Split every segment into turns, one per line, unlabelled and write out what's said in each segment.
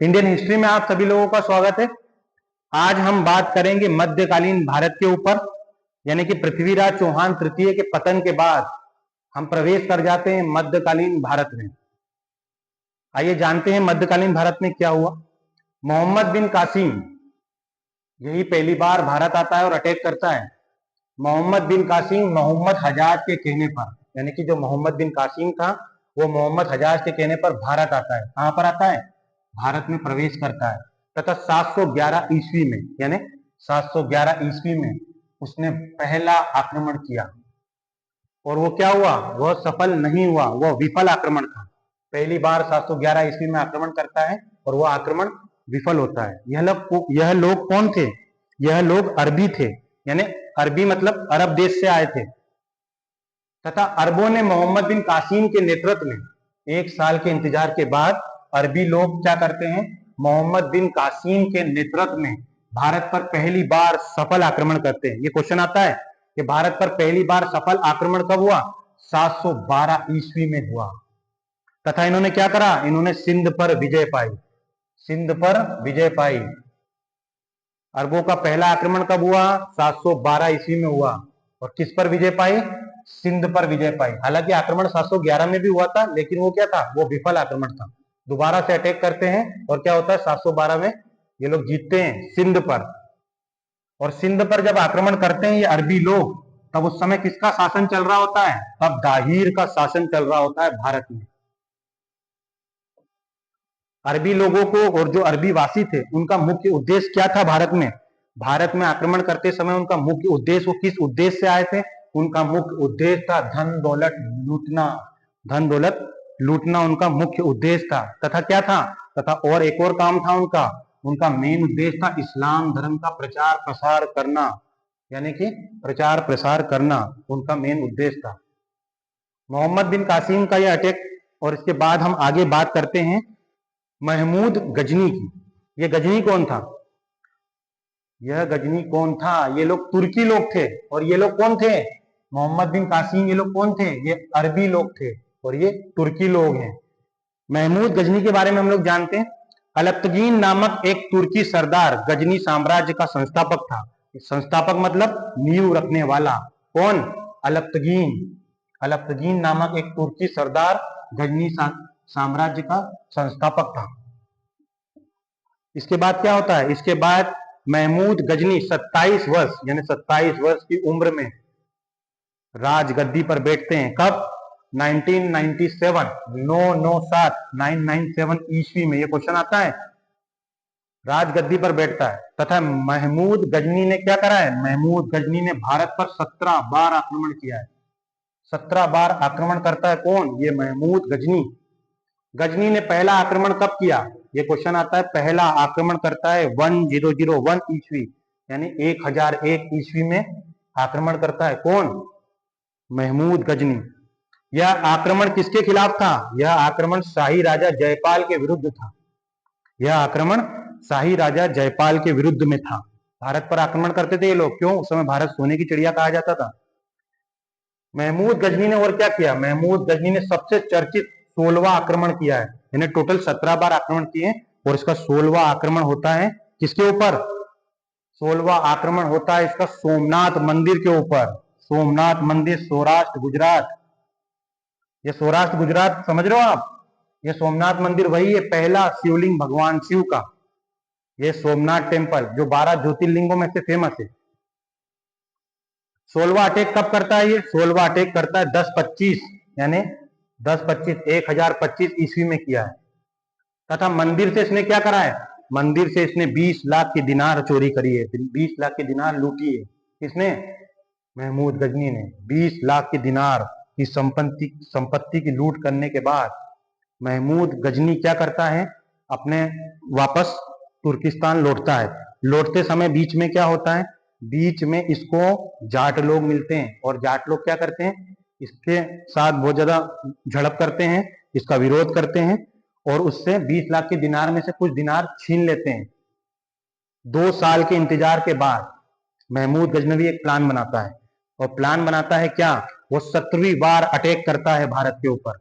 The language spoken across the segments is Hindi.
इंडियन हिस्ट्री में आप सभी लोगों का स्वागत है। आज हम बात करेंगे मध्यकालीन भारत के ऊपर, यानी कि पृथ्वीराज चौहान तृतीय के पतन के बाद हम प्रवेश कर जाते हैं मध्यकालीन भारत में। आइए जानते हैं मध्यकालीन भारत में क्या हुआ। मोहम्मद बिन कासिम यही पहली बार भारत आता है और अटैक करता है। मोहम्मद बिन कासिम मोहम्मद हजाज के कहने पर, यानी कि जो मोहम्मद बिन कासिम था वो मोहम्मद हजाज के कहने पर भारत आता है। कहां पर आता है? भारत में प्रवेश करता है। तथा 711 ईस्वी में, यानी 711 ईस्वी में उसने पहला आक्रमण किया और वो क्या हुआ? वह सफल नहीं हुआ, वह विफल आक्रमण था। पहली बार 711 ईस्वी में आक्रमण करता है और वह आक्रमण विफल होता है। यह लोग कौन थे? यह लोग अरबी थे, यानी अरबी मतलब अरब देश से आए थे। तथा अरबों ने मोहम्मद बिन कासिम के नेतृत्व में 1 साल के इंतजार के बाद अरबी लोग क्या करते हैं? मोहम्मद बिन कासिम के नेतृत्व में भारत पर पहली बार सफल आक्रमण करते हैं। ये क्वेश्चन आता है कि भारत पर पहली बार सफल आक्रमण कब हुआ? 712 ईस्वी में हुआ। तथा इन्होंने क्या करा? इन्होंने सिंध पर विजय पाई। सिंध पर विजय पाई। अरबों का पहला आक्रमण कब हुआ? 712 ईस्वी में हुआ। और किस पर विजय पाई? सिंध पर विजय पाई। हालांकि आक्रमण 711 में भी हुआ था, लेकिन वो क्या था? वो विफल आक्रमण था। दोबारा से अटैक करते हैं और क्या होता है? 712 में ये लोग जीतते हैं सिंध पर। और सिंध पर जब आक्रमण करते हैं ये अरबी लोग, तब उस समय किसका शासन चल रहा होता है? तब दाहिर का शासन चल रहा होता है भारत में। अरबी लोगों को और जो अरबी वासी थे उनका मुख्य उद्देश्य क्या था भारत में? भारत में आक्रमण करते समय उनका मुख्य उद्देश्य, वो किस उद्देश्य से आए थे? उनका मुख्य उद्देश्य था धन दौलत लूटना। धन दौलत लूटना उनका मुख्य उद्देश्य था। तथा क्या था? तथा और एक और काम था उनका। उनका मेन उद्देश्य था इस्लाम धर्म का प्रचार प्रसार करना, यानी कि प्रचार प्रसार करना उनका मेन उद्देश्य था। मोहम्मद बिन कासिम का यह अटैक, और इसके बाद हम आगे बात करते हैं महमूद गजनी की। ये गजनी कौन था? यह गजनी कौन था? ये लोग तुर्की लोग थे। और ये लोग कौन थे? मोहम्मद बिन कासिम ये लोग कौन थे? ये अरबी लोग थे और ये तुर्की लोग हैं। महमूद गजनी के बारे में हम लोग जानते हैं। अलप्तगीन नामक एक तुर्की सरदार गजनी साम्राज्य का संस्थापक था। संस्थापक मतलब नींव रखने वाला। कौन? अलप्तगीन। अलप्तगीन नामक एक तुर्की सरदार गजनी साम्राज्य का संस्थापक था। इसके बाद क्या होता है? इसके बाद महमूद गजनी 27 वर्ष, यानी 27 वर्ष की उम्र में राजगद्दी पर बैठते हैं। कब? 1997 997 ईस्वी में। ये क्वेश्चन आता है। राजगद्दी पर बैठता है। तथा महमूद गजनी ने क्या करा है? महमूद गजनी ने भारत पर 17 बार आक्रमण किया है। 17 बार आक्रमण करता है। कौन? ये महमूद गजनी। गजनी ने पहला आक्रमण कब किया? ये क्वेश्चन आता है। पहला आक्रमण करता है 1001 ईस्वी, यानी 1001 ईस्वी में आक्रमण करता है। कौन? महमूद गजनी। यह आक्रमण किसके खिलाफ था? यह आक्रमण शाही राजा जयपाल के विरुद्ध था। यह आक्रमण शाही राजा जयपाल के विरुद्ध में था। भारत पर आक्रमण करते थे ये लोग। क्यों? उस समय भारत सोने की चिड़िया कहा जाता था। महमूद गजनी ने और क्या किया? महमूद गजनी ने सबसे चर्चित 16वां आक्रमण किया है। यानी टोटल 17 बार आक्रमण किए और इसका 16वां आक्रमण होता है किसके ऊपर? 16वां आक्रमण होता है इसका सोमनाथ मंदिर के ऊपर। सोमनाथ मंदिर, सौराष्ट्र गुजरात। ये सौराष्ट्र गुजरात समझ रहे हो आप? ये सोमनाथ मंदिर वही है, पहला शिवलिंग भगवान शिव का। ये सोमनाथ टेम्पल जो 12 ज्योतिर्लिंगों में से फेमस है। 16वां अटैक कब करता है? ये 16वां अटैक करता है 1025, यानी 1025 ईस्वी में किया है। तथा मंदिर से इसने क्या करा है? मंदिर से इसने 20 लाख की दिनार चोरी करी है। 20 लाख की दिनार लूटी है। किसने? महमूद गजनी ने। 20 लाख की दिनार की संपत्ति की लूट करने के बाद महमूद गजनी क्या करता है? अपने वापस तुर्किस्तान लौटता है। लौटते समय बीच में क्या होता है? बीच में इसको जाट लोग मिलते हैं और जाट लोग क्या करते हैं? इसके साथ बहुत ज्यादा झड़प करते हैं, इसका विरोध करते हैं और उससे 20 लाख के दिनार में से कुछ दिनार छीन लेते हैं। 2 साल के इंतजार के बाद महमूद गजनवी एक प्लान बनाता है। और प्लान बनाता है क्या? वो 17वीं बार अटैक करता है भारत के ऊपर।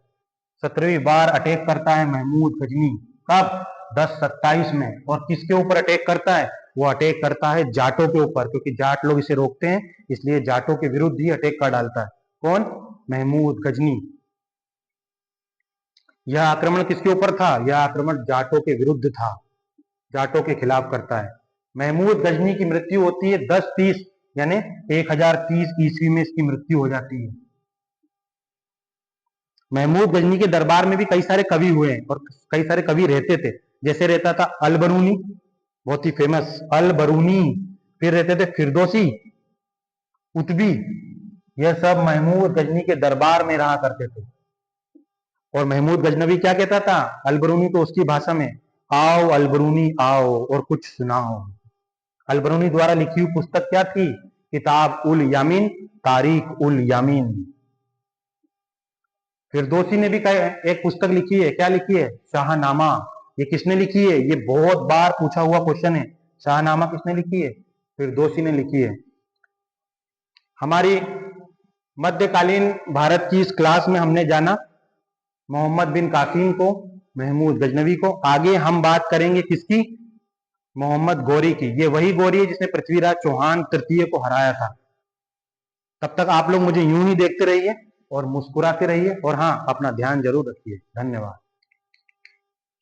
17वीं बार अटैक करता है महमूद गजनी। कब? 1027 में। और किसके ऊपर अटैक करता है? वो अटैक करता है जाटों के ऊपर, क्योंकि जाट लोग इसे रोकते हैं, इसलिए जाटों के विरुद्ध ही अटैक कर डालता है। कौन? महमूद गजनी। यह आक्रमण किसके ऊपर था? यह आक्रमण जाटों के विरुद्ध था, जाटों के खिलाफ करता है। महमूद गजनी की मृत्यु होती है 1030 यानी 1030 ईस्वी में इसकी मृत्यु हो जाती है। महमूद गजनी के दरबार में भी कई सारे कवि हुए हैं और कई सारे कवि रहते थे। जैसे रहता था अलबरूनी, बहुत ही फेमस अलबरूनी, फिर रहते थे फिरदौसी, उतबी। यह सब महमूद गजनी के दरबार में रहा करते थे। और महमूद गजनवी क्या कहता था? अलबरूनी तो उसकी भाषा में, आओ अलबरूनी आओ और कुछ सुनाओ। अलबरूनी द्वारा लिखी हुई पुस्तक क्या थी? किताब उल यामीन, तारीख उल यामीन। फिरदौसी ने भी एक पुस्तक लिखी है। क्या लिखी है? शाहनामा। ये किसने लिखी है? ये बहुत बार पूछा हुआ क्वेश्चन है। शाहनामा किसने लिखी है? फिरदौसी ने लिखी है। हमारी मध्यकालीन भारत की इस क्लास में हमने जाना मोहम्मद बिन कासिम को, महमूद गजनवी को। आगे हम बात करेंगे किसकी? मोहम्मद गौरी की। ये वही गौरी है जिसने पृथ्वीराज चौहान तृतीय को हराया था। तब तक आप लोग मुझे यूं ही देखते रहिए और मुस्कुराते रहिए, और हाँ, अपना ध्यान जरूर रखिए। धन्यवाद।